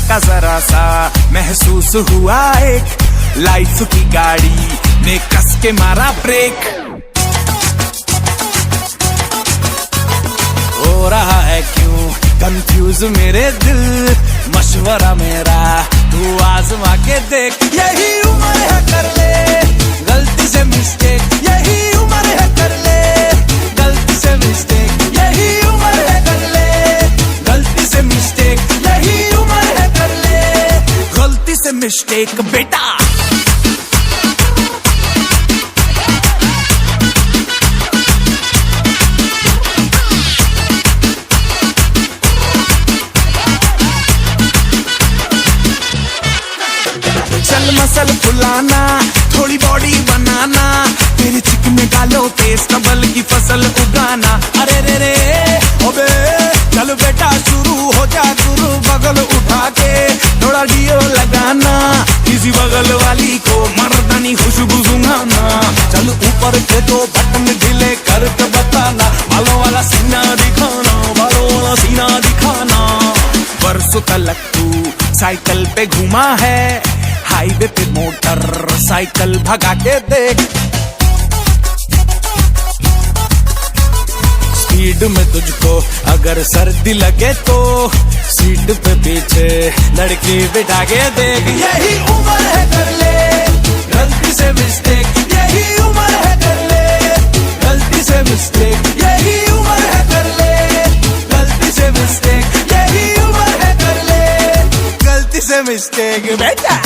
झटका जरा सा महसूस हुआ एक, लाइफ की गाड़ी ने कस के मारा ब्रेक। हो रहा है क्यों कंफ्यूज मेरे दिल, मशवरा मेरा तू आजमा के देख। यही उम्र है कर ले गलती से मिस्टेक, यही उम्र है कर ले गलती से मिस्टेक, यही उम्र है कर ले गलती से मिस्टेक, यही उम्र है कर ले गलती से मिस्टेक बेटा। चल मसल फुलाना, थोड़ी बॉडी बनाना, तेरे चिकने गालों पे स्टबल की फसल उगाना। अरे रे रे ओबे चल बेटा शुरू हो जा गुरु, बगल उठा के थोड़ा डियो लगाना, किसी बगल वाली को मर्दानी खुशबू सुंघाना। चल ऊपर के दो बटन ढीले करके बताना, बालों वाला सीना दिखाना, बालों वाला सीना दिखाना। बरसों तलक तू साइकिल पे घुमा है, हाईवे पे मोटर साइकिल भगा के देख। स्पीड में तुझको अगर सर्दी लगे तो सीट पे पीछे लड़की बिठा के देख। यही उम्र है कर ले गलती से मिस्टेक, यही उम्र है कर ले गलती से मिस्टेक, यही उम्र है कर ले गलती से मिस्टेक, यही उम्र है कर ले गलती से मिस्टेक बेटा।